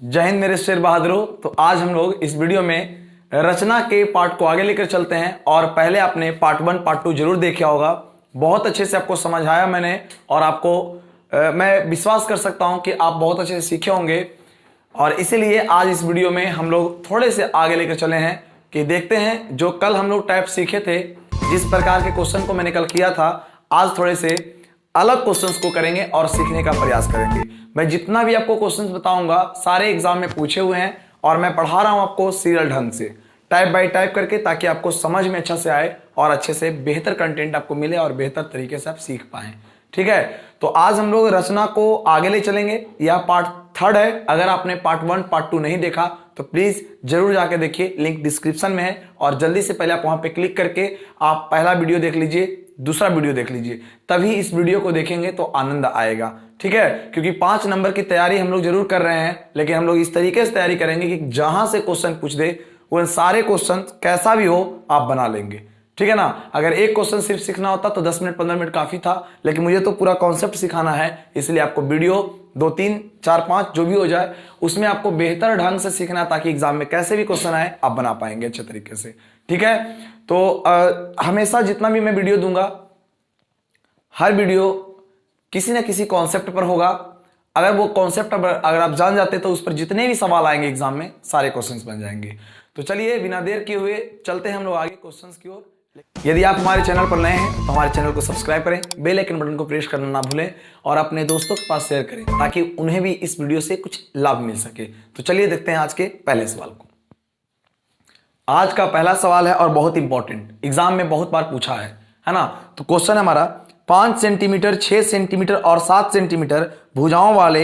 जय हिंद मेरे शेर बहादुरों। तो आज हम लोग इस वीडियो में रचना के पार्ट को आगे लेकर चलते हैं। और पहले आपने पार्ट 1 पार्ट 2 जरूर देखा होगा, बहुत अच्छे से आपको समझाया मैंने और आपको मैं विश्वास कर सकता हूं कि आप बहुत अच्छे से सीखे होंगे। और इसीलिए आज इस वीडियो में हम लोग थोड़े से आगे लेकर चले हैं कि देखते हैं जो कल हम लोग टाइप सीखे थे, जिस प्रकार के क्वेश्चन को मैंने कल किया था, आज थोड़े से अलग क्वेश्चंस को करेंगे और सीखने का प्रयास करेंगे। मैं जितना भी आपको क्वेश्चंस बताऊंगा सारे एग्जाम में पूछे हुए हैं और मैं पढ़ा रहा हूं आपको सीरियल ढंग से, टाइप बाय टाइप करके, ताकि आपको समझ में अच्छा से आए और अच्छे से बेहतर कंटेंट आपको मिले और बेहतर तरीके से आप सीख पाएं। ठीक है, तो आज हम लोग रचना को आगे ले चलेंगे। यह पार्ट 3 है। अगर आपने पार्ट 1 पार्ट 2 नहीं देखा तो प्लीज जरूर जाके देखिए, लिंक डिस्क्रिप्शन में है। और जल्दी से पहले आप वहां पे क्लिक करके आप पहला वीडियो देख लीजिए, दूसरा वीडियो देख लीजिए, तभी इस वीडियो को देखेंगे तो आनंद आएगा। ठीक है, क्योंकि 5 नंबर की तैयारी हम लोग जरूर कर रहे हैं, लेकिन हम लोग इस तरीके से तैयारी करेंगे कि जहां से क्वेश्चन पूछ दे वो सारे क्वेश्चन कैसा भी हो आप बना लेंगे। ठीक है ना। अगर एक क्वेश्चन सिर्फ सीखना होता तो 10 मिनट 15 मिनट काफी था, लेकिन मुझे तो पूरा कॉन्सेप्ट सिखाना है, इसलिए आपको वीडियो 2 3 4 5 जो भी हो जाए उसमें आपको बेहतर ढंग से सीखना है, ताकि एग्जाम में कैसे भी क्वेश्चन आए आप बना पाएंगे अच्छे तरीके से। ठीक है, तो हमेशा जितना भी मैं वीडियो दूंगा, हर वीडियो किसी ना किसी कॉन्सेप्ट पर होगा। अगर वो कॉन्सेप्ट अगर आप जान जाते तो उस पर जितने भी सवाल आएंगे एग्जाम में सारे क्वेश्चंस बन जाएंगे। तो चलिए बिना देर किए हुए चलते हैं हम लोग आगे क्वेश्चंस की ओर। यदि आप हमारे चैनल पर नए हैं तो हमारे चैनल को सब्सक्राइब करें, बेल आइकन बटन को प्रेस करना ना भूलें और अपने दोस्तों के पास शेयर करें, ताकि उन्हें भी इस वीडियो से कुछ लाभ मिल सके। तो चलिए देखते हैं आज के पहले सवाल को। आज का पहला सवाल है और बहुत इंपॉर्टेंट, एग्जाम में बहुत बार पूछा है ना। तो क्वेश्चन है हमारा, 5 सेंटीमीटर, 6 सेंटीमीटर और 7 सेंटीमीटर भुजाओं वाले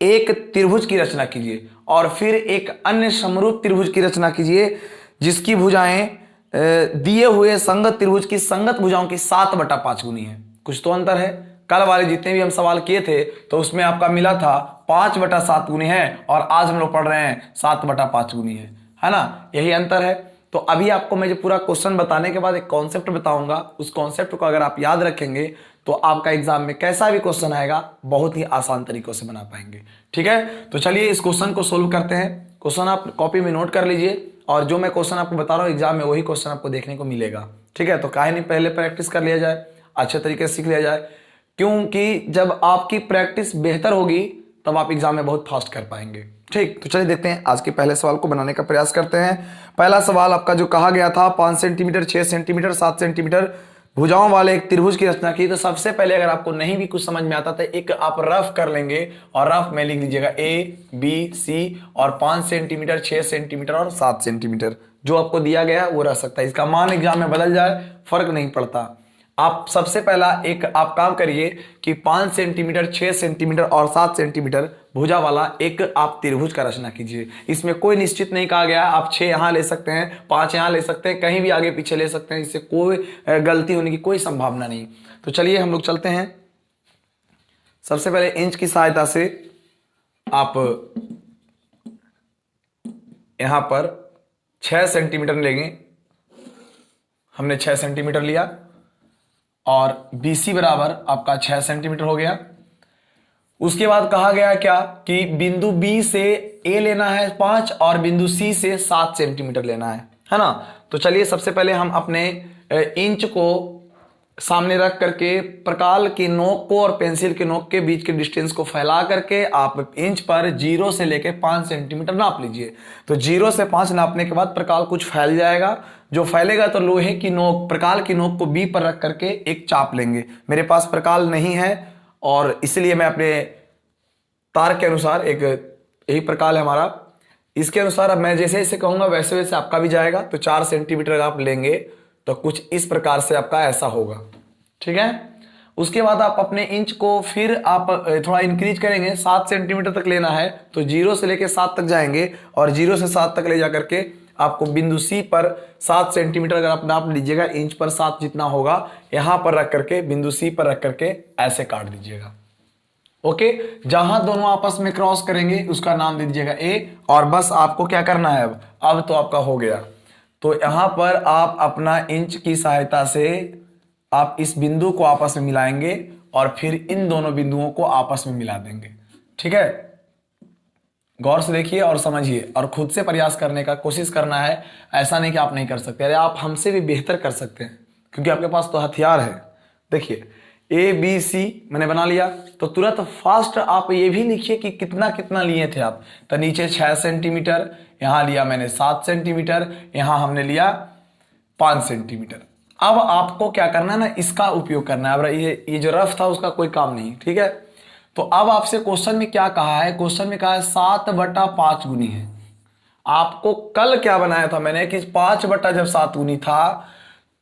एक त्रिभुज की रचना कीजिए और फिर एक अन्य समरूप त्रिभुज की रचना कीजिए जिसकी भुजाएं दिए हुए संगत त्रिभुज की संगत भुजाओं की 7/5 गुनी है। कुछ तो अंतर है। कल वाले जितने भी हम सवाल किए थे तो उसमें आपका मिला था 5/7 गुनी है और आज हम लोग पढ़ रहे हैं 7/5 गुनी है ना। यही अंतर है। तो अभी आपको मैं जो पूरा क्वेश्चन बताने के बाद एक कॉन्सेप्ट बताऊंगा, उस कॉन्सेप्ट को अगर आप याद रखेंगे तो आपका एग्जाम में कैसा भी क्वेश्चन आएगा बहुत ही आसान तरीकों से बना पाएंगे। ठीक है, तो चलिए इस क्वेश्चन को सोल्व करते हैं। क्वेश्चन आप कॉपी में नोट कर लीजिए और जो मैं क्वेश्चन आपको बता रहा हूं एग्जाम में वही क्वेश्चन आपको देखने को मिलेगा। ठीक है, तो काहे नहीं पहले प्रैक्टिस कर लिया जाए, अच्छे तरीके से सीख लिया जाए, क्योंकि जब आपकी प्रैक्टिस बेहतर होगी तब आप एग्जाम में बहुत फास्ट कर पाएंगे। ठीक, तो चलिए देखते हैं आज के पहले सवाल को बनाने का प्रयास करते हैं। पहला सवाल आपका जो कहा गया था 5 सेंटीमीटर, 6 सेंटीमीटर, 7 सेंटीमीटर भुजाओं वाले एक त्रिभुज की रचना की। तो सबसे पहले अगर आपको नहीं भी कुछ समझ में आता तो एक आप रफ कर लेंगे और रफ में लिख लीजिएगा ABC और 5 सेंटीमीटर, 6 सेंटीमीटर और 7 सेंटीमीटर जो आपको दिया गया वो रह सकता है। इसका मान एग्जाम में बदल जाए फर्क नहीं पड़ता। आप सबसे पहला एक आप काम करिए कि 5 सेंटीमीटर, 6 सेंटीमीटर और 7 सेंटीमीटर भुजा वाला एक आप त्रिभुज का रचना कीजिए। इसमें कोई निश्चित नहीं कहा गया, आप 6 यहां ले सकते हैं, 5 यहां ले सकते हैं, कहीं भी आगे पीछे ले सकते हैं, इससे कोई गलती होने की कोई संभावना नहीं। तो चलिए हम लोग चलते हैं। सबसे पहले इंच की सहायता से आप यहां पर 6 सेंटीमीटर लेंगे। हमने 6 सेंटीमीटर लिया और BC बराबर आपका 6 सेंटीमीटर हो गया। उसके बाद कहा गया क्या कि बिंदु B से A लेना है 5 और बिंदु C से 7 सेंटीमीटर लेना है ना। तो चलिए सबसे पहले हम अपने इंच को सामने रख करके प्रकाल की नोक को और पेंसिल के नोक के बीच के डिस्टेंस को फैला करके आप इंच पर 0 से लेके 5 सेंटीमीटर नाप लीजिए। तो 0 से 5 नापने के बाद प्रकाल कुछ फैल जाएगा, जो फैलेगा तो लोहे की नोक, प्रकाल की नोक को B पर रख करके एक चाप लेंगे। मेरे पास प्रकाल नहीं है और इसलिए मैं अपने तार के अनुसार, एक यही प्रकाल है हमारा, इसके अनुसार अब मैं जैसे जैसे कहूंगा वैसे वैसे आपका भी जाएगा। तो 4 सेंटीमीटर आप लेंगे तो कुछ इस प्रकार से आपका ऐसा होगा। ठीक है, उसके बाद आप अपने इंच को फिर आप थोड़ा इंक्रीज करेंगे, 7 सेंटीमीटर तक लेना है। तो 0 से लेके 7 तक जाएंगे और 0 से 7 तक ले जा करके आपको बिंदु C पर 7 सेंटीमीटर अगर आप नाप लीजिएगा, इंच पर 7 जितना होगा यहां पर रख करके बिंदु C पर रख करके ऐसे काट दीजिएगा। ओके, जहां दोनों आपस में क्रॉस करेंगे उसका नाम दे दीजिएगा A। और बस आपको क्या करना है, अब तो आपका हो गया। तो यहां पर आप अपना इंच की सहायता से आप इस बिंदु को आपस में मिलाएंगे और फिर इन दोनों बिंदुओं को आपस में मिला देंगे। ठीक है, गौर से देखिए और समझिए और खुद से प्रयास करने का कोशिश करना है। ऐसा नहीं कि आप नहीं कर सकते, अरे आप हमसे भी बेहतर कर सकते हैं क्योंकि आपके पास तो हथियार है। देखिए ABC मैंने बना लिया, तो तुरंत फास्ट आप ये भी लिखिए कि कितना कितना लिए थे आप। तो नीचे 6 सेंटीमीटर, यहाँ लिया मैंने 7 सेंटीमीटर, यहाँ हमने लिया 5 सेंटीमीटर। अब आपको क्या करना है ना, इसका उपयोग करना है। अब ये जो रफ था उसका कोई काम नहीं, ठीक है। तो अब आपसे क्वेश्चन में क्या कहा है, क्वेश्चन में कहा है 7/5 गुनी है। आपको कल क्या बनाया था मैंने कि 5/7 गुनी था,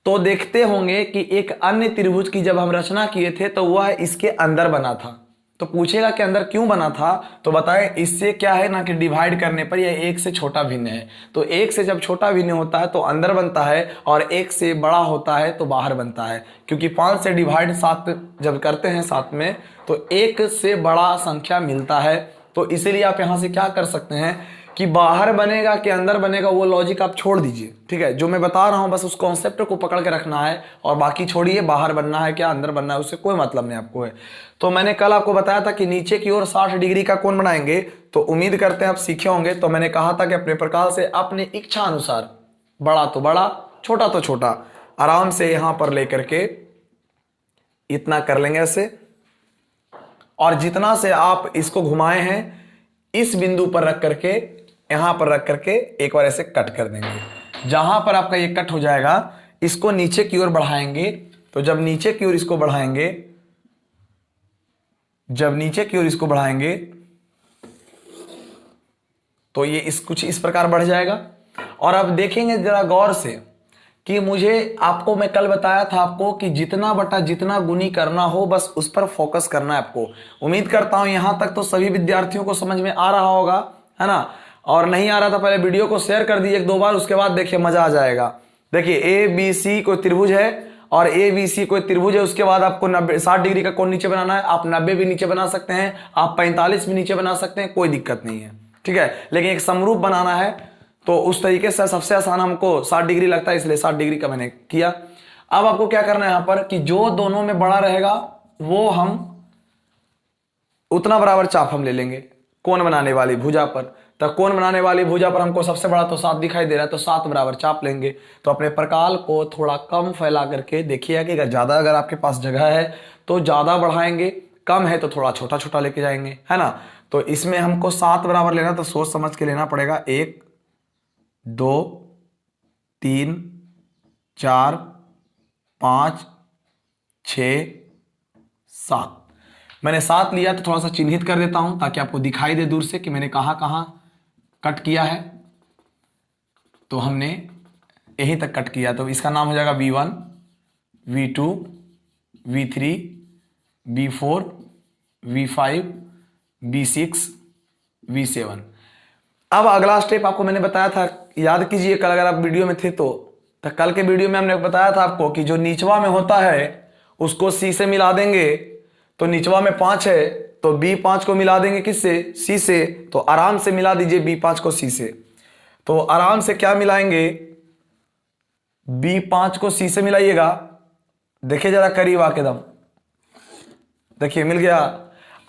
तो देखते होंगे कि एक अन्य त्रिभुज की जब हम रचना किए थे तो वह इसके अंदर बना था। तो पूछेगा कि अंदर क्यों बना था, तो बताएं इससे क्या है ना कि डिवाइड करने पर यह 1 से छोटा भिन्न है। तो 1 से जब छोटा भिन्न होता है तो अंदर बनता है, और 1 से बड़ा होता है तो बाहर बनता है। क्योंकि 5 से डिवाइड 7 जब करते हैं 7 में तो 1 से बड़ा संख्या मिलता है। तो इसीलिए आप यहां से क्या कर सकते हैं कि बाहर बनेगा कि अंदर बनेगा वो लॉजिक आप छोड़ दीजिए, ठीक है। जो मैं बता रहा हूं बस उस कॉन्सेप्ट को पकड़ के रखना है, और बाकी छोड़िए बाहर बनना है क्या अंदर बनना है उससे कोई मतलब नहीं आपको है। तो मैंने कल आपको बताया था कि नीचे की ओर 60 डिग्री का कोण बनाएंगे, तो उम्मीद करते हैं आप सीखे होंगे। तो मैंने कहा था कि अपने प्रकार से अपने इच्छा अनुसार, बड़ा तो बड़ा छोटा तो छोटा, आराम से यहां पर लेकर के इतना कर लेंगे ऐसे, और जितना से आप इसको घुमाए हैं इस बिंदु पर रख करके यहां पर रख करके एक बार ऐसे कट कर देंगे। जहां पर आपका ये कट हो जाएगा इसको नीचे की ओर बढ़ाएंगे। तो जब नीचे की ओर इसको बढ़ाएंगे, जब नीचे की ओर इसको बढ़ाएंगे तो ये कुछ इस प्रकार बढ़ जाएगा। और अब देखेंगे जरा गौर से कि मुझे आपको मैं कल बताया था आपको कि जितना बटा जितना गुनी करना हो बस उस पर फोकस करना है आपको। उम्मीद करता हूं यहां तक तो सभी विद्यार्थियों को समझ में आ रहा होगा, है ना। और नहीं आ रहा था पहले वीडियो को शेयर कर दीजिए 1-2 बार, उसके बाद देखिए मजा आ जाएगा। देखिए ABC कोई त्रिभुज है और ABC कोई त्रिभुज है, उसके बाद आपको 60 डिग्री का कोण नीचे बनाना है। आप 90 भी नीचे बना सकते हैं, आप 45 भी नीचे बना सकते हैं, कोई दिक्कत नहीं है, ठीक है। लेकिन एक समरूप बनाना है तो उस तरीके से सबसे आसान हमको 60 डिग्री लगता है, इसलिए 60 डिग्री का मैंने किया। अब आपको क्या करना है यहां पर कि जो दोनों में बड़ा रहेगा वो हम उतना बराबर चाप हम ले लेंगे कोण बनाने वाली भुजा पर। तो कोण बनाने वाली भुजा पर हमको सबसे बड़ा तो 7 दिखाई दे रहा है, तो 7 बराबर चाप लेंगे। तो अपने प्रकाल को थोड़ा कम फैला करके देखिएगा कि ज्यादा अगर आपके पास जगह है तो ज्यादा बढ़ाएंगे, कम है तो थोड़ा छोटा छोटा लेके जाएंगे, है ना। तो इसमें हमको 7 बराबर लेना तो सोच समझ के लेना पड़ेगा। 1 2 3 4 5 6 7 मैंने 7 लिया। तो थोड़ा सा चिन्हित कर देता हूं ताकि आपको दिखाई दे दूर से कि मैंने कहां कहां कट किया है। तो हमने यहीं तक कट किया, तो इसका नाम हो जाएगा V1 V2 V3 V4 V5 V6 V7। अब अगला स्टेप आपको मैंने बताया था, याद कीजिए कल अगर आप वीडियो में थे तो कल के वीडियो में हमने बताया था आपको कि जो निचवा में होता है उसको C से मिला देंगे। तो निचवा में 5 है तो B5 को मिला देंगे किससे, C से। तो आराम से मिला दीजिए B5 को C से। तो आराम से क्या मिलाएंगे, B5 को C से मिलाइएगा। देखिए जरा करीब आके दम, देखिए मिल गया।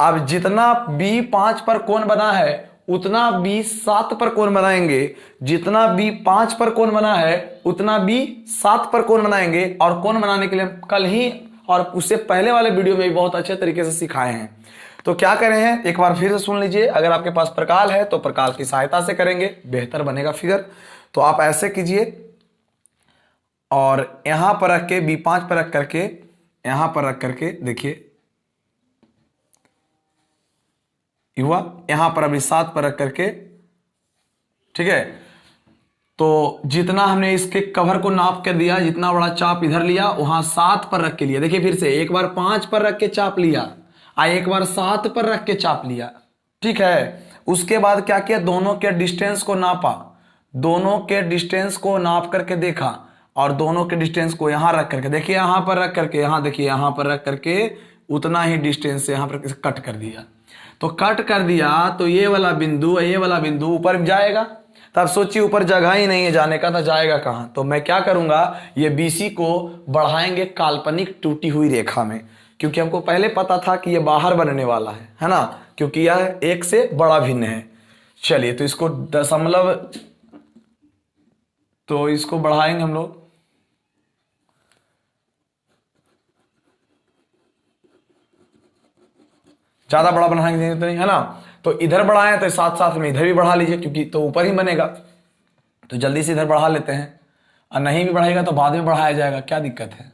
अब जितना B5 पर कोण बना है उतना B7 पर कोण बनाएंगे, जितना B5 पर कोण बना है उतना B7 पर कोण बनाएंगे। और कोण बनाने के लिए कल ही और उससे पहले वाले वीडियो में भी बहुत अच्छे तरीके से सिखाए हैं। तो क्या करें हैं एक बार फिर से सुन लीजिए। अगर आपके पास प्रकाल है तो प्रकाल की सहायता से करेंगे, बेहतर बनेगा फिगर। तो आप ऐसे कीजिए और यहां पर रख के B5 पर रख करके यहां पर रख करके देखिए हुआ, यहां पर अभी 7 पर रख करके, ठीक है। तो जितना हमने इसके कवर को नाप कर दिया, जितना बड़ा चाप इधर लिया वहां 7 पर रख के लिया। देखिए फिर से एक बार 5 पर रख के चाप लिया, एक बार 7 पर रख के चाप लिया, ठीक है। उसके बाद क्या किया, दोनों के डिस्टेंस को नापा, दोनों के डिस्टेंस को नाप करके देखा, और दोनों के डिस्टेंस को यहां रख करके देखिए, यहां पर रख करके, यहां देखिए यहां पर रख करके उतना ही डिस्टेंस से यहां पर कट कर दिया। तो कट कर दिया तो ये वाला बिंदु ऊपर जाएगा। तब सोचिए ऊपर जगह ही नहीं है जाने का, तो जाएगा कहां। तो मैं क्या करूंगा, ये BC को बढ़ाएंगे काल्पनिक टूटी हुई रेखा में, क्योंकि हमको पहले पता था कि ये बाहर बनने वाला है ना, क्योंकि यह 1 से बड़ा भिन्न है। चलिए, तो इसको दशमलव, तो इसको बढ़ाएंगे हम लोग, ज्यादा बड़ा बनाएंगे तो नहीं है ना, तो इधर बढ़ाएं तो साथ साथ में इधर भी बढ़ा लीजिए, क्योंकि तो ऊपर ही बनेगा, तो जल्दी से इधर बढ़ा लेते हैं। और नहीं भी बढ़ाएगा तो बाद में बढ़ाया जाएगा, क्या दिक्कत है।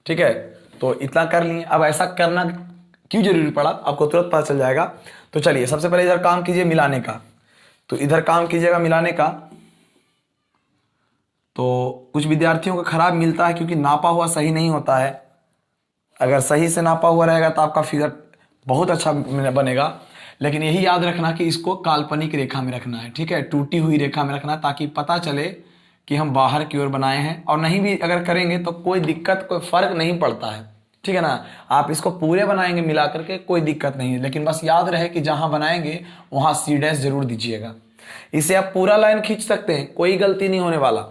ठीक है, तो इतना कर लिए। अब ऐसा करना क्यों जरूरी पड़ा आपको तुरंत पता चल जाएगा। तो चलिए, सबसे पहले इधर काम कीजिए मिलाने का, तो इधर काम कीजिएगा मिलाने का। तो कुछ विद्यार्थियों को खराब मिलता है क्योंकि नापा हुआ सही नहीं होता है। अगर सही से नापा हुआ रहेगा तो आपका फिगर बहुत अच्छा बनेगा, लेकिन यही याद रखना कि इसको काल्पनिक रेखा में रखना है। ठीक है, टूटी हुई रेखा में रखना, ताकि पता चले कि हम बाहर की ओर बनाए हैं। और नहीं भी अगर करेंगे तो कोई दिक्कत, कोई फर्क नहीं पड़ता है। ठीक है ना, आप इसको पूरे बनाएंगे मिला करके, कोई दिक्कत नहीं है, लेकिन बस याद रहे कि जहां बनाएंगे वहां सी डैश जरूर दीजिएगा। इसे आप पूरा लाइन खींच सकते हैं, कोई गलती नहीं होने वाला,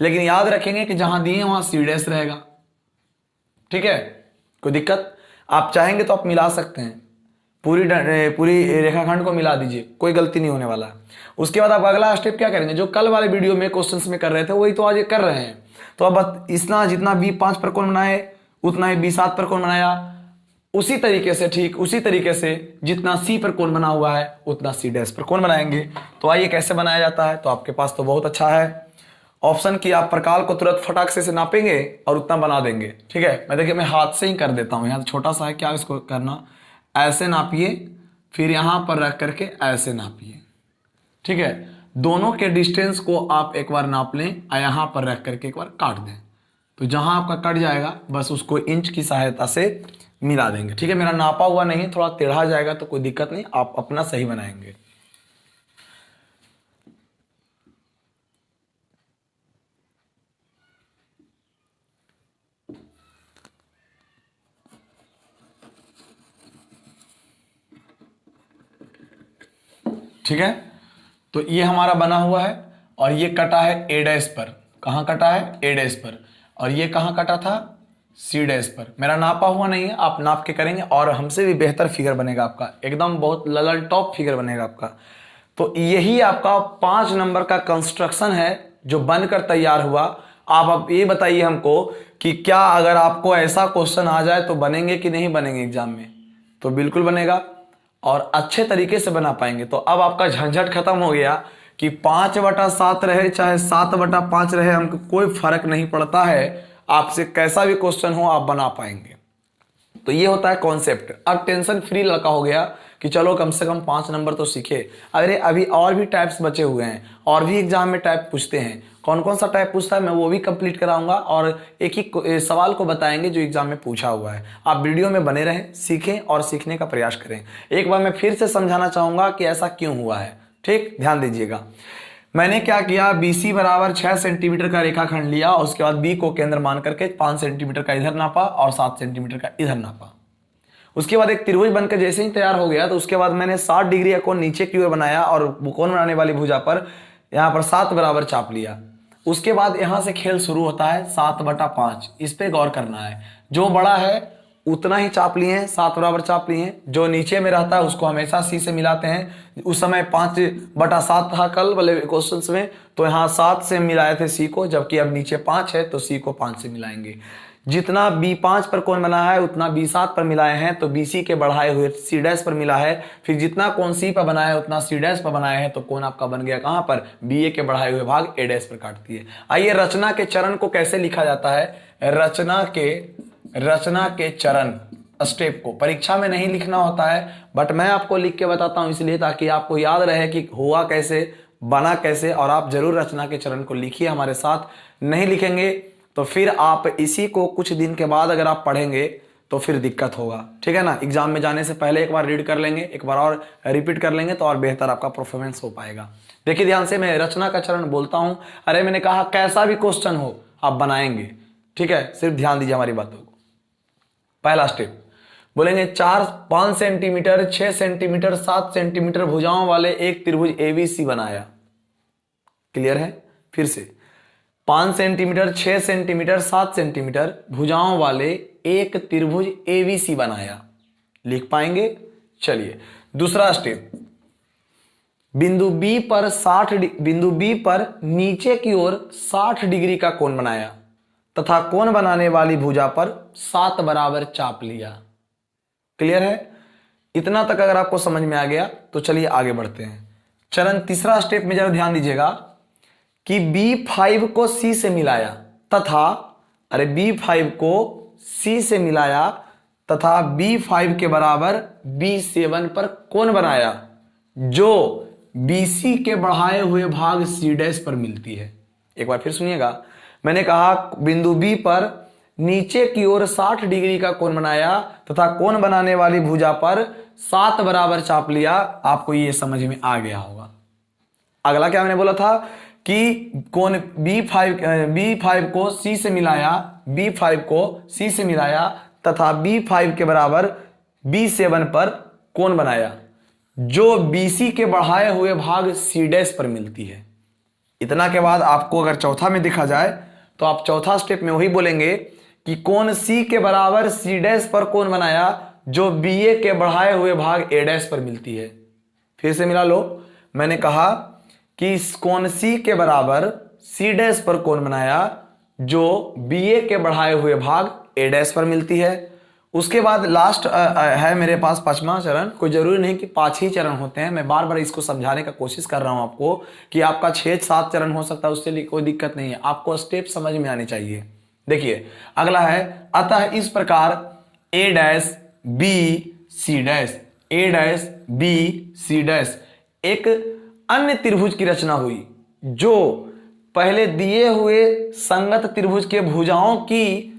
लेकिन याद रखेंगे कि जहां दिए वहां सी डैश रहेगा। ठीक है, कोई दिक्कत, आप चाहेंगे तो आप मिला सकते हैं, पूरी रेखाखंड को मिला दीजिए, कोई गलती नहीं होने वाला। उसके बाद आप अगला स्टेप क्या करेंगे, जो कल वाले वीडियो में क्वेश्चंस में कर रहे थे वही तो आज ये कर रहे हैं। तो अब इतना जितना B5 पर कोण बनाए उतना ही B7 पर कोण बनाया, उसी तरीके से, ठीक उसी तरीके से जितना C पर कोण बना हुआ है उतना C डैश पर कोण बनाएंगे। तो आइए कैसे बनाया जाता है। तो आपके पास तो बहुत अच्छा है ऑप्शन की, आप प्रकाल को तुरंत फटाक से नापेंगे और उतना बना देंगे। ठीक है, मैं देखिए मैं हाथ से ही कर देता हूँ, यहाँ तो छोटा सा है, क्या इसको करना, ऐसे नापिए, फिर यहां पर रख करके ऐसे नापिए। ठीक है, दोनों के डिस्टेंस को आप एक बार नाप लें और यहां पर रख करके एक बार काट दें। तो जहां आपका कट जाएगा बस उसको इंच की सहायता से मिला देंगे। ठीक है, मेरा नापा हुआ नहीं, थोड़ा टेढ़ा जाएगा तो कोई दिक्कत नहीं, आप अपना सही बनाएंगे। ठीक है, तो ये हमारा बना हुआ है और ये कटा है ए डैश पर। कहाँ कटा है, ए डैश पर। और ये कहाँ कटा था, सी डैश पर। मेरा नापा हुआ नहीं है, आप नाप के करेंगे और हमसे भी बेहतर फिगर बनेगा आपका, एकदम बहुत ललल टॉप फिगर बनेगा आपका। तो यही आपका 5 नंबर का कंस्ट्रक्शन है जो बनकर तैयार हुआ। आप अब ये बताइए हमको कि क्या अगर आपको ऐसा क्वेश्चन आ जाए तो बनेंगे कि नहीं बनेंगे एग्जाम में। तो बिल्कुल बनेगा और अच्छे तरीके से बना पाएंगे। तो अब आपका झंझट खत्म हो गया कि 5/7 रहे चाहे 7/5 रहे, हमको कोई फर्क नहीं पड़ता है, आपसे कैसा भी क्वेश्चन हो आप बना पाएंगे। तो ये होता है कॉन्सेप्ट। अब टेंशन फ्री लड़का हो गया कि चलो कम से कम 5 नंबर तो सीखे। अरे अभी और भी टाइप्स बचे हुए हैं, और भी एग्जाम में टाइप पूछते हैं। कौन कौन सा टाइप पूछता है मैं वो भी कंप्लीट कराऊंगा, और एक ही सवाल को बताएंगे जो एग्जाम में पूछा हुआ है। आप वीडियो में बने रहें, सीखें और सीखने का प्रयास करें। एक बार मैं फिर से समझाना चाहूंगा कि ऐसा क्यों हुआ है। ठीक, ध्यान दीजिएगा। मैंने क्या किया, BC बराबर 6 सेंटीमीटर का रेखाखंड लिया और उसके बाद B को केंद्र मान करके 5 सेंटीमीटर का इधर नापा और 7 सेंटीमीटर का इधर नापा। उसके बाद एक त्रिभुज बनकर जैसे ही तैयार हो गया तो उसके बाद मैंने 60 डिग्री का कोण नीचे की ओर बनाया और कोण बनाने वाली भुजा पर यहाँ पर 7 बराबर चाप लिया। उसके बाद यहां से खेल शुरू होता है 7/5। इस पे गौर करना है, जो बड़ा है उतना ही चाप लिए हैं, 7 बराबर चाप लिए हैं। जो नीचे में रहता है उसको हमेशा C से मिलाते हैं। उस समय 5/7 था कल वाले क्वेश्चन में, तो यहाँ 7 से मिलाए थे C को, जबकि अब नीचे 5 है तो C को 5 से मिलाएंगे। जितना B5 पर कोण बना है उतना B7 पर मिलाए हैं तो BC के बढ़ाए हुए C डैश पर मिला है। फिर जितना कोण C पर बना है उतना C डैश पर बनाए हैं, तो कोण आपका बन गया कहां पर, BA के बढ़ाए हुए भाग A डैश पर काटती है। आइए रचना के चरण को कैसे लिखा जाता है। रचना के चरण स्टेप को परीक्षा में नहीं लिखना होता है, बट मैं आपको लिख के बताता हूं इसलिए ताकि आपको याद रहे कि हुआ कैसे, बना कैसे। और आप जरूर रचना के चरण को लिखिए हमारे साथ। नहीं लिखेंगे तो फिर आप इसी को कुछ दिन के बाद अगर आप पढ़ेंगे तो फिर दिक्कत होगा। ठीक है ना, एग्जाम में जाने से पहले एक बार रीड कर लेंगे, एक बार और रिपीट कर लेंगे तो और बेहतर आपका परफॉर्मेंस हो पाएगा। देखिए ध्यान से, मैं रचना का चरण बोलता हूं। अरे मैंने कहा कैसा भी क्वेश्चन हो आप बनाएंगे। ठीक है, सिर्फ ध्यान दीजिए हमारी बातों को। पहला स्टेप बोलेंगे 5 सेंटीमीटर 6 सेंटीमीटर 7 सेंटीमीटर भुजाओं वाले एक त्रिभुज ABC बनाया। क्लियर है, फिर से 5 सेंटीमीटर 6 सेंटीमीटर 7 सेंटीमीटर भुजाओं वाले एक त्रिभुज ABC बनाया। लिख पाएंगे। चलिए दूसरा स्टेप, बिंदु बी पर नीचे की ओर 60 डिग्री का कोण बनाया तथा कोण बनाने वाली भुजा पर 7 बराबर चाप लिया। क्लियर है? इतना तक अगर आपको समझ में आ गया तो चलिए आगे बढ़ते हैं। चरण तीसरा स्टेप में जरा ध्यान दीजिएगा कि B5 को C से मिलाया तथा B5 को C से मिलाया तथा B5 के बराबर B7 पर कोण बनाया जो BC के बढ़ाए हुए भाग C' पर मिलती है। एक बार फिर सुनिएगा, मैंने कहा बिंदु B पर नीचे की ओर 60 डिग्री का कोण बनाया तथा कोण बनाने वाली भुजा पर 7 बराबर चाप लिया। आपको ये समझ में आ गया होगा। अगला क्या मैंने बोला था कि कोण B5 को C से मिलाया, B5 को C से मिलाया तथा B5 के बराबर B7 पर कोण बनाया जो BC के बढ़ाए हुए भाग C' पर मिलती है। इतना के बाद आपको अगर चौथा में दिखा जाए तो आप चौथा स्टेप में वही बोलेंगे कि कोण C के बराबर C' पर कोण बनाया जो BA के बढ़ाए हुए भाग A' पर मिलती है। फिर से मिला लो, मैंने कहा कि कोण C के बराबर C' पर कोण बनाया जो BA के बढ़ाए हुए भाग A' पर मिलती है। उसके बाद लास्ट है मेरे पास पांचवा चरण। कोई जरूरी नहीं कि 5 ही चरण होते हैं, मैं बार बार इसको समझाने का कोशिश कर रहा हूं आपको कि आपका 6-7 चरण हो सकता है, उससे लिए कोई दिक्कत नहीं है, आपको स्टेप समझ में आने चाहिए। देखिए अगला है, अतः इस प्रकार A' B C' A' B C' एक अन्य त्रिभुज की रचना हुई जो पहले दिए हुए संगत त्रिभुज के भुजाओं की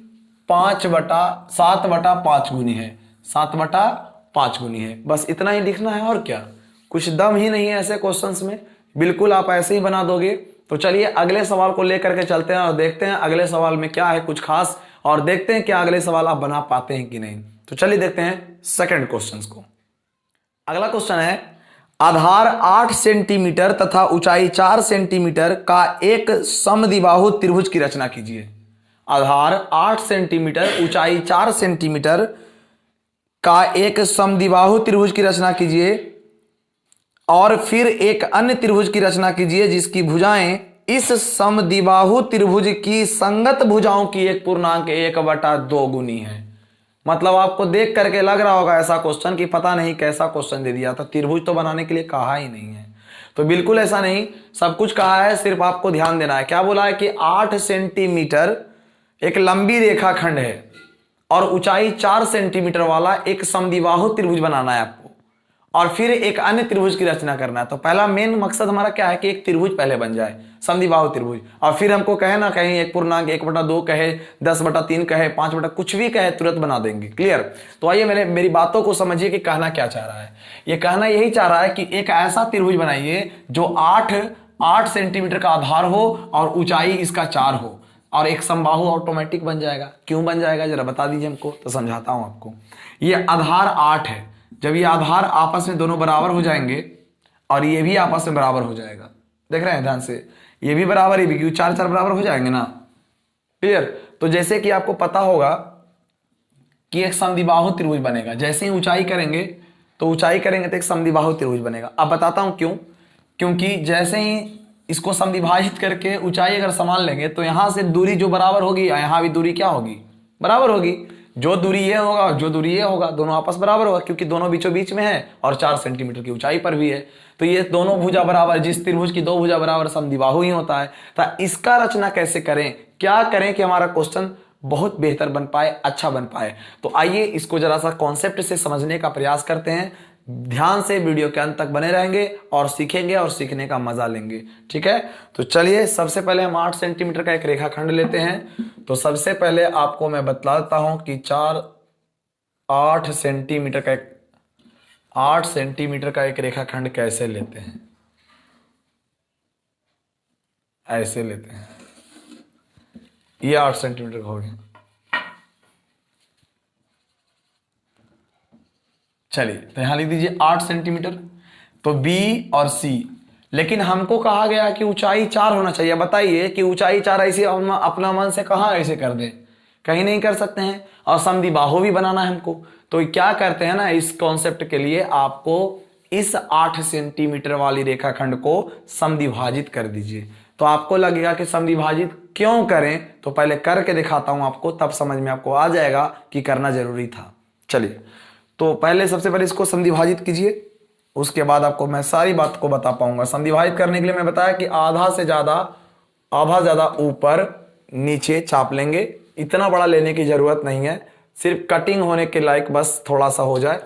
7/5 गुनी है। 7/5 गुनी है। बस इतना ही लिखना है और क्या, कुछ दम ही नहीं है ऐसे क्वेश्चंस में, बिल्कुल आप ऐसे ही बना दोगे। तो चलिए अगले सवाल को लेकर के चलते हैं और देखते हैं अगले सवाल में क्या है कुछ खास, और देखते हैं क्या अगले सवाल आप बना पाते हैं कि नहीं। तो चलिए देखते हैं सेकंड क्वेश्चन को। अगला क्वेश्चन है, आधार 8 सेंटीमीटर तथा ऊंचाई 4 सेंटीमीटर का एक समद्विबाहु त्रिभुज की रचना कीजिए। आधार 8 सेंटीमीटर ऊंचाई 4 सेंटीमीटर का एक समद्विबाहु त्रिभुज की रचना कीजिए और फिर एक अन्य त्रिभुज की रचना कीजिए जिसकी भुजाएं इस समद्विबाहु त्रिभुज की संगत भुजाओं की 1.1/2 गुनी है। मतलब आपको देख करके लग रहा होगा ऐसा क्वेश्चन कि पता नहीं कैसा क्वेश्चन दे दिया था, त्रिभुज तो बनाने के लिए कहा ही नहीं है। तो बिल्कुल ऐसा नहीं, सब कुछ कहा है, सिर्फ आपको ध्यान देना है। क्या बोला है कि 8 सेंटीमीटर एक लंबी रेखाखंड है और ऊंचाई 4 सेंटीमीटर वाला एक समद्विबाहु त्रिभुज बनाना है आपको और फिर एक अन्य त्रिभुज की रचना करना है। तो पहला मेन मकसद हमारा क्या है कि एक त्रिभुज पहले बन जाए, समद्विबाहु त्रिभुज, और फिर हमको कहे ना कहीं 1.1/2 कहे, 10/3 कहे, 5 कुछ भी कहे, तुरंत बना देंगे। क्लियर? तो आइए मेरी बातों को समझिए कि कहना क्या चाह रहा है। ये कहना यही चाह रहा है कि एक ऐसा त्रिभुज बनाइए जो 8 सेंटीमीटर का आधार हो और ऊंचाई इसका 4 हो और एक समबाहु ऑटोमेटिक बन जाएगा। क्यों बन जाएगा जरा बता दीजिए हमको, तो समझाता हूं आपको। ये आधार 8 है, जब ये आधार आपस में दोनों बराबर हो जाएंगे और ये भी आपस में बराबर हो जाएगा, देख रहे हैं ध्यान से, ये भी बराबर, ये भी, क्यों 4 बराबर हो जाएंगे ना। क्लियर? तो जैसे कि आपको पता होगा कि एक समद्विबाहु त्रिभुज बनेगा, जैसे ही ऊंचाई करेंगे तो एक समद्विबाहु त्रिभुज बनेगा। अब बताता हूं क्यों, क्योंकि जैसे ही इसको समद्विभाजित करके ऊंचाई अगर समान लेंगे तो यहां से दूरी जो बराबर होगी यहां भी दूरी क्या होगी, बराबर होगी। जो दूरी ये होगा और जो दूरी ये होगा दोनों आपस बराबर होगा क्योंकि दोनों बीचों बीच में है और 4 सेंटीमीटर की ऊंचाई पर भी है। तो ये दोनों भुजा बराबर, जिस त्रिभुज की 2 भुजा बराबर समद्विबाहु ही होता है। तो इसका रचना कैसे करें, क्या करें कि हमारा क्वेश्चन बहुत बेहतर बन पाए, अच्छा बन पाए। तो आइए इसको जरा सा कॉन्सेप्ट से समझने का प्रयास करते हैं। ध्यान से वीडियो के अंत तक बने रहेंगे और सीखेंगे और सीखने का मजा लेंगे। ठीक है? तो चलिए सबसे पहले हम 8 सेंटीमीटर का एक रेखाखंड लेते हैं। तो सबसे पहले आपको मैं बतला देता हूं कि 8 सेंटीमीटर का एक रेखाखंड कैसे लेते हैं। ऐसे लेते हैं, ये 8 सेंटीमीटर का हो गया। चलिए तो यहां लिख दीजिए 8 सेंटीमीटर, तो B और C, लेकिन हमको कहा गया कि ऊंचाई 4 होना चाहिए। बताइए कि ऊंचाई 4 ऐसे अपना मन से कहां ऐसे कर दें, कहीं नहीं कर सकते हैं, और समद्विबाहु भी बनाना है हमको। तो क्या करते हैं ना, इस कॉन्सेप्ट के लिए आपको इस 8 सेंटीमीटर वाली रेखाखंड को समद्विभाजित कर दीजिए। तो आपको लगेगा कि समद्विभाजित क्यों करें, तो पहले करके दिखाता हूं आपको, तब समझ में आपको आ जाएगा कि करना जरूरी था। चलिए, तो पहले सबसे पहले इसको समद्विभाजित कीजिए, उसके बाद आपको मैं सारी बात को बता पाऊंगा। समद्विभाजित करने के लिए मैं बताया कि आधा ज्यादा ऊपर नीचे चाप लेंगे। इतना बड़ा लेने की जरूरत नहीं है, सिर्फ कटिंग होने के लायक बस थोड़ा सा हो जाए,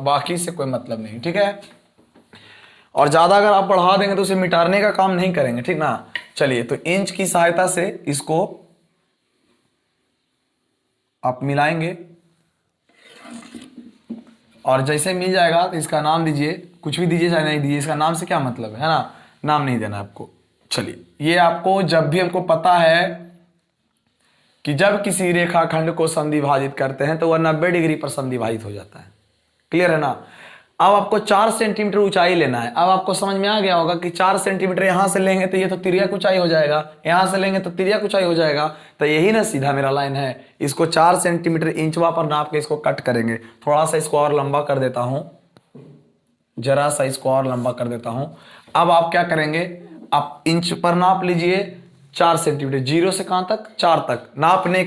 बाकी से कोई मतलब नहीं, ठीक है। और ज्यादा अगर आप बढ़ा देंगे तो उसे मिटाने का काम नहीं करेंगे, ठीक ना। चलिए, तो इंच की सहायता से इसको आप मिलाएंगे और जैसे मिल जाएगा तो इसका नाम दीजिए, कुछ भी दीजिए चाहे नहीं दीजिए, इसका नाम से क्या मतलब है ना, नाम नहीं देना आपको। चलिए, ये आपको जब भी हमको पता है कि जब किसी रेखाखंड को समद्विभाजित करते हैं तो वह 90 डिग्री पर समद्विभाजित हो जाता है। क्लियर है ना। अब आपको 4 सेंटीमीटर ऊंचाई लेना है। अब आपको समझ में आ गया होगा कि 4 सेंटीमीटर यहां से लेंगे तो ये तो तिर्यक ऊंचाई हो जाएगा, यहां से लेंगे तो तिर्यक ऊंचाई हो जाएगा। तो यही ना सीधा मेरा लाइन है। इसको 4 सेंटीमीटर इंचवा पर नाप के इसको कट करेंगे। थोड़ा सा इसको और लंबा कर देता हूं, जरा सा इसको और लंबा कर देता हूं। अब आप क्या करेंगे, आप इंच पर नाप लीजिए 4 सेंटीमीटर, 0 से कहां तक, 4 तक। नापने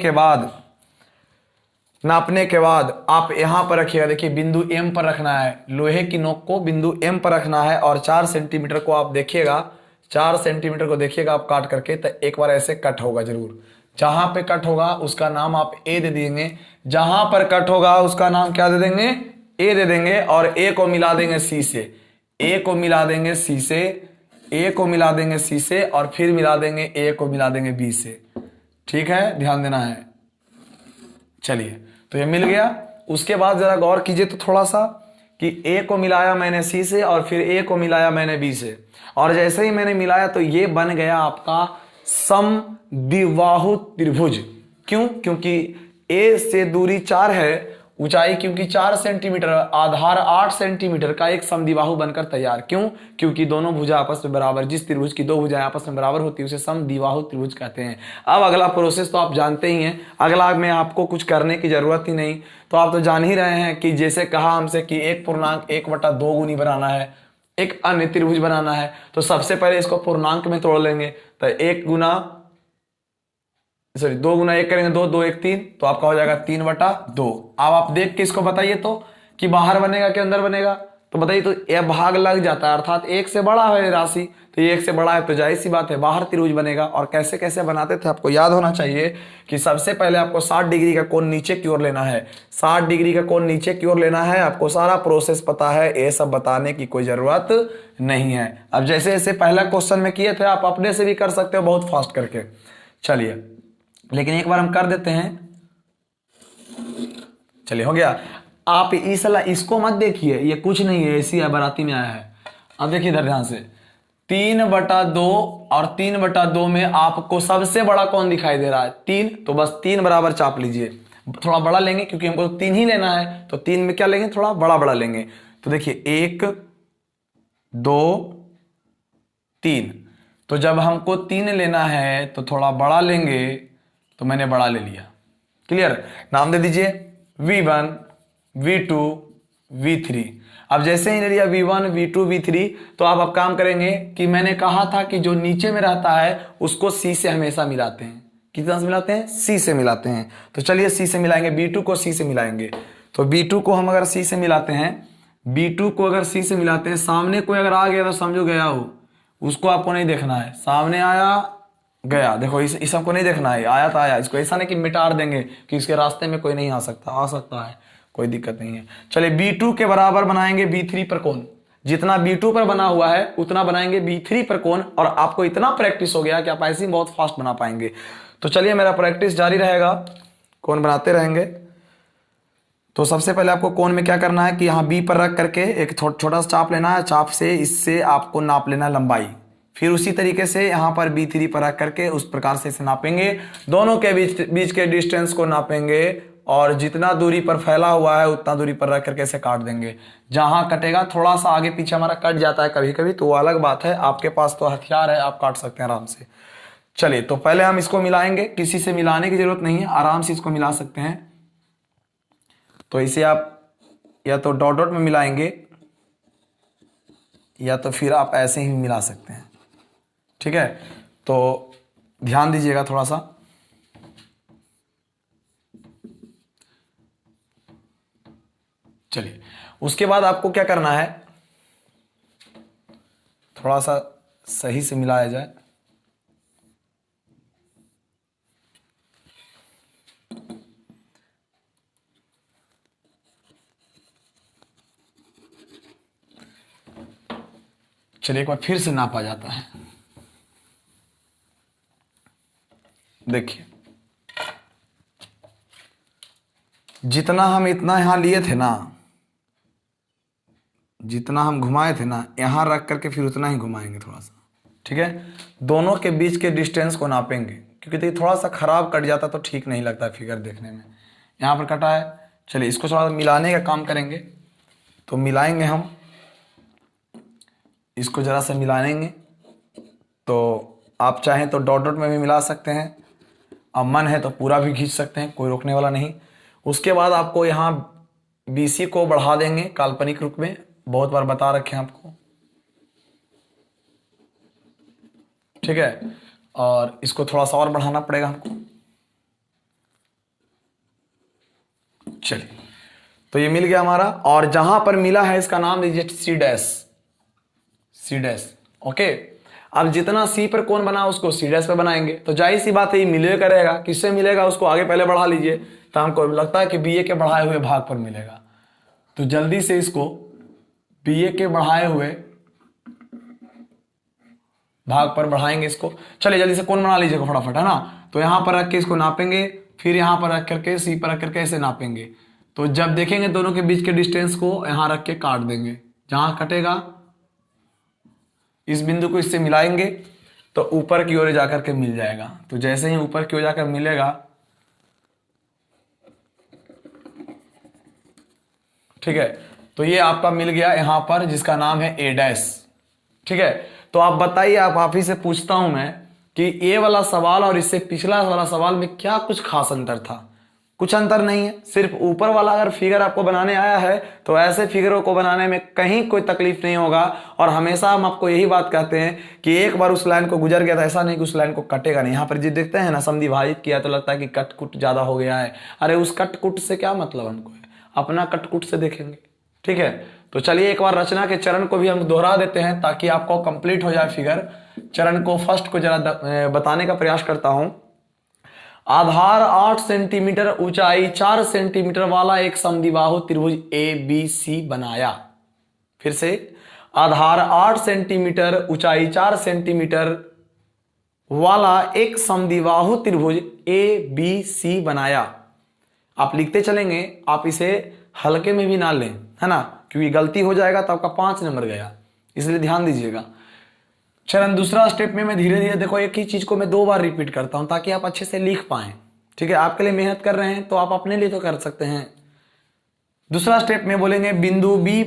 के बाद आप यहां पर रखिएगा, देखिए बिंदु M पर रखना है, लोहे की नोक को बिंदु M पर रखना है। और 4 सेंटीमीटर को आप देखिएगा, 4 सेंटीमीटर को देखिएगा आप काट करके, तो एक बार ऐसे कट होगा जरूर। जहां पे कट होगा उसका नाम आप A दे देंगे, जहां पर कट होगा उसका नाम क्या दे देंगे, A दे देंगे। और A को मिला देंगे C से, A को मिला देंगे C से, A को मिला देंगे C से, और फिर मिला देंगे A को मिला देंगे B से। ठीक है, ध्यान देना है। चलिए, तो ये मिल गया। उसके बाद जरा गौर कीजिए तो थोड़ा सा कि A को मिलाया मैंने C से और फिर A को मिलाया मैंने B से, और जैसे ही मैंने मिलाया तो ये बन गया आपका समद्विबाहु त्रिभुज। क्यों, क्योंकि A से दूरी 4 है, ऊंचाई क्योंकि 4 सेंटीमीटर, आधार 8 सेंटीमीटर का एक समद्विबाहु बनकर तैयार। क्यों, क्योंकि दोनों भुजा आपस में बराबर, जिस त्रिभुज की दो भुजाएं आपस में बराबर होती है उसे समद्विबाहु त्रिभुज कहते हैं। अब अगला प्रोसेस तो आप जानते ही हैं, अगला में आपको कुछ करने की जरूरत ही नहीं। तो आप तो जान ही रहे हैं कि जैसे कहा हमसे कि 1.1/2 गुनी बनाना है, एक अन्य त्रिभुज बनाना है, तो सबसे पहले इसको पूर्णांक में तोड़ लेंगे। तो 2 गुना 1 करेंगे 2, 2 1 3, तो आपका हो जाएगा 3/2। अब आप देख के इसको बताइए तो कि बाहर बनेगा कि अंदर बनेगा, तो बताइए। तो यह भाग लग जाता है, अर्थात 1 से बड़ा है राशि, तो ये 1 से बड़ा है तो जाहिर सी बात है बाहर त्रिभुज बनेगा। और कैसे कैसे बनाते थे आपको याद होना चाहिए कि सबसे पहले आपको 60 डिग्री का कोण नीचे की ओर लेना है। 60 डिग्री का कोण नीचे की ओर लेना है, आपको सारा प्रोसेस पता है, ये सब बताने की कोई जरूरत नहीं है। अब जैसे जैसे पहला क्वेश्चन में किए थे आप अपने से भी कर सकते हो बहुत फास्ट करके। चलिए, लेकिन एक बार हम कर देते हैं। चलिए, हो गया। आप इसको मत देखिए, ये कुछ नहीं है, ऐसी है, बाराती में आया है। अब देखिए इधर ध्यान से, 3/2 और 3/2 में आपको सबसे बड़ा कौन दिखाई दे रहा है, 3, तो बस 3 बराबर चाप लीजिए। थोड़ा बड़ा लेंगे क्योंकि हमको 3 ही लेना है, तो 3 में क्या लेंगे, थोड़ा बड़ा बड़ा लेंगे। तो देखिए 1 2 3, तो जब हमको 3 लेना है तो थोड़ा बड़ा लेंगे, तो मैंने बड़ा ले लिया। क्लियर, नाम दे दीजिए V1 V2 V3। अब जैसे ही ले लिया V1 V2 V3, तो आप अब काम करेंगे कि मैंने कहा था कि जो नीचे में रहता है उसको C से हमेशा मिलाते हैं। कितना से मिलाते हैं, C से मिलाते हैं। तो चलिए C से मिलाएंगे, B2 को C से मिलाएंगे। तो B2 को हम अगर C से मिलाते हैं, B2 को अगर C से मिलाते हैं, सामने कोई अगर आ गया तो समझो गया हो, उसको आपको नहीं देखना है। सामने आया गया, देखो इस सबको नहीं देखना है, आया तो आया। इसको ऐसा नहीं कि मिटा देंगे कि इसके रास्ते में कोई नहीं आ सकता है, कोई दिक्कत नहीं है। चलिए, B2 के बराबर बनाएंगे B3 पर कोण। जितना B2 पर बना हुआ है उतना बनाएंगे B3 पर कोण। और आपको इतना प्रैक्टिस हो गया कि आप ऐसे ही बहुत फास्ट बना पाएंगे। तो चलिए, मेरा प्रैक्टिस जारी रहेगा, कोण बनाते रहेंगे। तो सबसे पहले आपको कोण में क्या करना है कि यहाँ B पर रख करके एक छोटा सा चाप लेना है। चाप से इससे आपको नाप लेना है लंबाई। फिर उसी तरीके से यहाँ पर B3 पर रख करके उस प्रकार से इसे नापेंगे। दोनों के बीच के डिस्टेंस को नापेंगे और जितना दूरी पर फैला हुआ है उतना दूरी पर रख करके इसे काट देंगे। जहां कटेगा, थोड़ा सा आगे पीछे हमारा कट जाता है कभी कभी, तो वो अलग बात है। आपके पास तो हथियार है, आप काट सकते हैं आराम से। चलिए, तो पहले हम इसको मिलाएंगे, किसी से मिलाने की जरूरत नहीं है, आराम से इसको मिला सकते हैं। तो इसे आप या तो डॉट डॉट में मिलाएंगे या तो फिर आप ऐसे ही मिला सकते हैं। ठीक है, तो ध्यान दीजिएगा थोड़ा सा। चलिए, उसके बाद आपको क्या करना है, थोड़ा सा सही से मिलाया जाए। चलिए एक बार फिर से नापा जाता है। देखिए, जितना हम इतना यहां लिए थे ना, जितना हम घुमाए थे ना, यहां रख करके फिर उतना ही घुमाएंगे थोड़ा सा। ठीक है, दोनों के बीच के डिस्टेंस को नापेंगे, क्योंकि देखिए थोड़ा सा खराब कट जाता तो ठीक नहीं लगता फिगर देखने में। यहाँ पर कटा है, चलिए इसको थोड़ा मिलाने का काम करेंगे। तो मिलाएंगे हम इसको, जरा सा मिलाएंगे। तो आप चाहें तो डॉट डॉट में भी मिला सकते हैं, अब मन है तो पूरा भी खींच सकते हैं, कोई रोकने वाला नहीं। उसके बाद आपको यहाँ BC को बढ़ा देंगे काल्पनिक रूप में, बहुत बार बता रखे हैं आपको। ठीक है, और इसको थोड़ा सा और बढ़ाना पड़ेगा हमको। चलिए, तो ये मिल गया हमारा, और जहां पर मिला है इसका नाम लीजिए C dash, C dash. Okay, अब जितना C पर कोण बना उसको C डैश पे बनाएंगे। तो जाहिर सी बात है ये मिले करेगा, किससे मिलेगा उसको आगे पहले बढ़ा लीजिए। तो हमको लगता है कि BA के बढ़ाए हुए भाग पर मिलेगा, तो जल्दी से इसको BA के बढ़ाए हुए भाग पर बढ़ाएंगे इसको। चलिए जल्दी से कोण बना लीजिएगा फटाफट, है ना। तो यहां पर रख के इसको नापेंगे, फिर यहां पर रख करके C पर रख करके ऐसे नापेंगे। तो जब देखेंगे दोनों के बीच के डिस्टेंस को यहां रख के काट देंगे, जहां कटेगा इस बिंदु को इससे मिलाएंगे तो ऊपर की ओर जाकर के मिल जाएगा। तो जैसे ही ऊपर की ओर जाकर मिलेगा, ठीक है, तो ये आपका मिल गया यहां पर, जिसका नाम है A डैश। ठीक है, तो आप बताइए, आप ही से पूछता हूं मैं कि ये वाला सवाल और इससे पिछला वाला सवाल में क्या कुछ खास अंतर था? कुछ अंतर नहीं है, सिर्फ ऊपर वाला अगर फिगर आपको बनाने आया है तो ऐसे फिगरों को बनाने में कहीं कोई तकलीफ नहीं होगा। और हमेशा हम आपको यही बात कहते हैं कि एक बार उस लाइन को गुजर गया था, ऐसा नहीं कि उस लाइन को कटेगा नहीं। यहाँ पर जी देखते हैं ना, समविभाजित किया तो लगता है कि कट कुट ज्यादा हो गया है। अरे उस कट कुट से क्या मतलब हमको है, अपना कट कुट से देखेंगे। ठीक है, तो चलिए एक बार रचना के चरण को भी हम दोहरा देते हैं ताकि आपको कंप्लीट हो जाए फिगर। चरण को फर्स्ट को जरा बताने का प्रयास करता हूं। आधार 8 सेंटीमीटर, ऊंचाई 4 सेंटीमीटर वाला एक समद्विबाहु त्रिभुज ABC बनाया। फिर से, आधार 8 सेंटीमीटर, ऊंचाई 4 सेंटीमीटर वाला एक समद्विबाहु त्रिभुज ABC बनाया। आप लिखते चलेंगे, आप इसे हल्के में भी ना लें, है ना, क्योंकि गलती हो जाएगा तो आपका 5 नंबर गया, इसलिए ध्यान दीजिएगा। चरण दूसरा स्टेप में मैं धीरे धीरे, देखो एक ही चीज को मैं 2 बार रिपीट करता हूं ताकि आप अच्छे से लिख पाएं। ठीक है, आपके लिए मेहनत कर रहे हैं तो आप अपने लिए तो कर सकते हैं। दूसरा स्टेप में बोलेंगे बिंदु B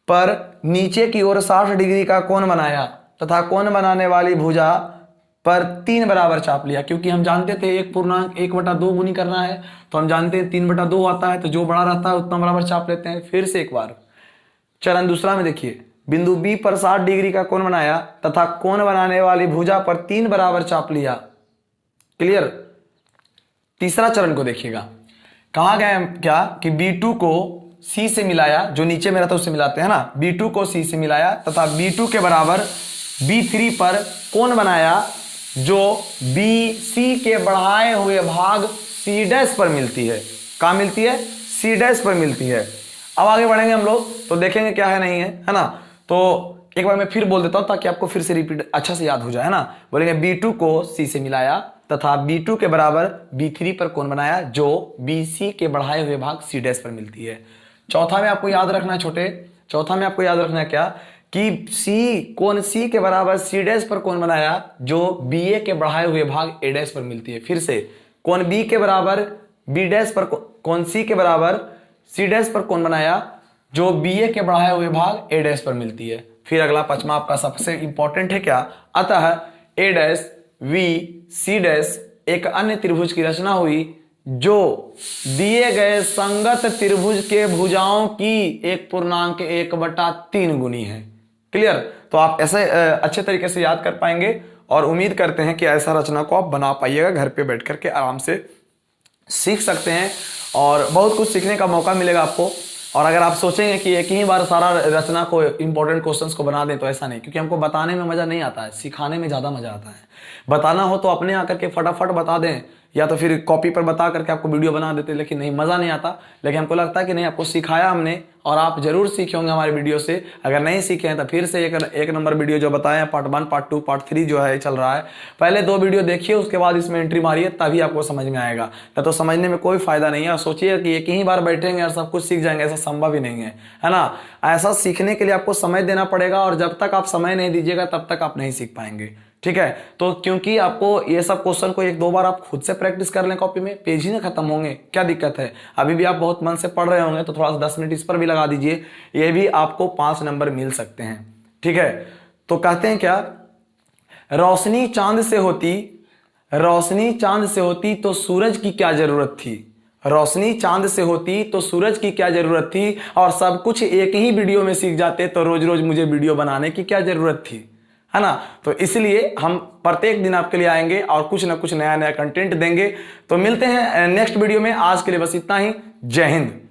पर नीचे की ओर 60 डिग्री का कोण बनाया तथा कोण बनाने वाली भुजा पर 3 बराबर चाप लिया। क्योंकि हम जानते थे 1/2 गुनी करना है, तो हम जानते हैं 3/2 आता है, तो जो बड़ा रहता है उतना बराबर चाप लेते हैं। फिर से एक बार चरण दूसरा में देखिए, बिंदु B पर 60 डिग्री का कोण बनाया तथा कोण बनाने वाली भुजा पर 3 बराबर चाप लिया। क्लियर। तीसरा चरण को देखिएगा, कहा गया क्या कि B2 को C से मिलाया, जो नीचे में रहता है उससे मिलाते हैं ना, B2 को C से मिलाया तथा B2 के बराबर B3 पर कोण बनाया, जो BC के बढ़ाए हुए भाग C डैश पर मिलती है। कहां मिलती है? C डैश पर मिलती है। अब आगे बढ़ेंगे हम लोग तो देखेंगे क्या है नहीं है ना। तो एक बार मैं फिर बोल देता हूं ताकि आपको फिर से रिपीट अच्छा से याद हो जाए, है ना। बोलेंगे B2 को C से मिलाया तथा B2 के बराबर B3 पर कोण बनाया, जो BC के बढ़ाए हुए भाग C डैश पर मिलती है। चौथा में आपको याद रखना है छोटे, चौथा में आपको याद रखना है क्या कि कोण C के बराबर C डैश पर कोण बनाया, जो BA के बढ़ाए हुए भाग A डैश पर मिलती है। फिर से कोण B के बराबर B डैश पर कोण C के बराबर C डैश पर कोण बनाया, जो BA के बढ़ाए हुए भाग A डैश पर मिलती है। फिर अगला पचमा आपका सबसे इंपॉर्टेंट है क्या, अतः A dash V C dash एक अन्य त्रिभुज की रचना हुई जो दिए गए संगत त्रिभुज के भुजाओं की 1/1/3 गुनी है। क्लियर? तो आप ऐसे अच्छे तरीके से याद कर पाएंगे और उम्मीद करते हैं कि ऐसा रचना को आप बना पाइएगा, घर पे बैठ करके आराम से सीख सकते हैं और बहुत कुछ सीखने का मौका मिलेगा आपको। और अगर आप सोचेंगे कि एक ही बार सारा रचना को इंपॉर्टेंट क्वेश्चंस को बना दें, तो ऐसा नहीं, क्योंकि हमको बताने में मजा नहीं आता है, सिखाने में ज्यादा मजा आता है। बताना हो तो अपने आकर के फटाफट बता दें, या तो फिर कॉपी पर बता करके आपको वीडियो बना देते, लेकिन नहीं, मजा नहीं आता। लेकिन हमको लगता है कि नहीं, आपको सिखाया हमने और आप जरूर सीखे होंगे हमारे वीडियो से। अगर नहीं सीखे हैं तो फिर से एक नंबर वीडियो जो बताए हैं, पार्ट 1, पार्ट 2, पार्ट 3 जो है चल रहा है, पहले 2 वीडियो देखिए, उसके बाद इसमें एंट्री मारिए, तभी आपको समझ में आएगा। नहीं तो समझने में कोई फायदा नहीं है। और सोचिए कि एक ही बार बैठेंगे और सब कुछ सीख जाएंगे, ऐसा संभव ही नहीं है ना। ऐसा सीखने के लिए आपको समय देना पड़ेगा, और जब तक आप समय नहीं दीजिएगा तब तक आप नहीं सीख पाएंगे। ठीक है? तो क्योंकि आपको ये सब क्वेश्चन को 1-2 बार आप खुद से प्रैक्टिस कर लें कॉपी में, पेज ही ना खत्म होंगे, क्या दिक्कत है? अभी भी आप बहुत मन से पढ़ रहे होंगे तो थोड़ा सा 10 मिनट इस पर भी लगा दीजिए, ये भी आपको 5 नंबर मिल सकते हैं। ठीक है? तो कहते हैं क्या, रोशनी चांद से होती तो सूरज की क्या जरूरत थी। रोशनी चांद से होती तो सूरज की क्या जरूरत थी, और सब कुछ एक ही वीडियो में सीख जाते तो रोज रोज मुझे वीडियो बनाने की क्या जरूरत थी, है ना। तो इसलिए हम प्रत्येक दिन आपके लिए आएंगे और कुछ ना कुछ नया नया कंटेंट देंगे। तो मिलते हैं नेक्स्ट वीडियो में। आज के लिए बस इतना ही। जय हिंद।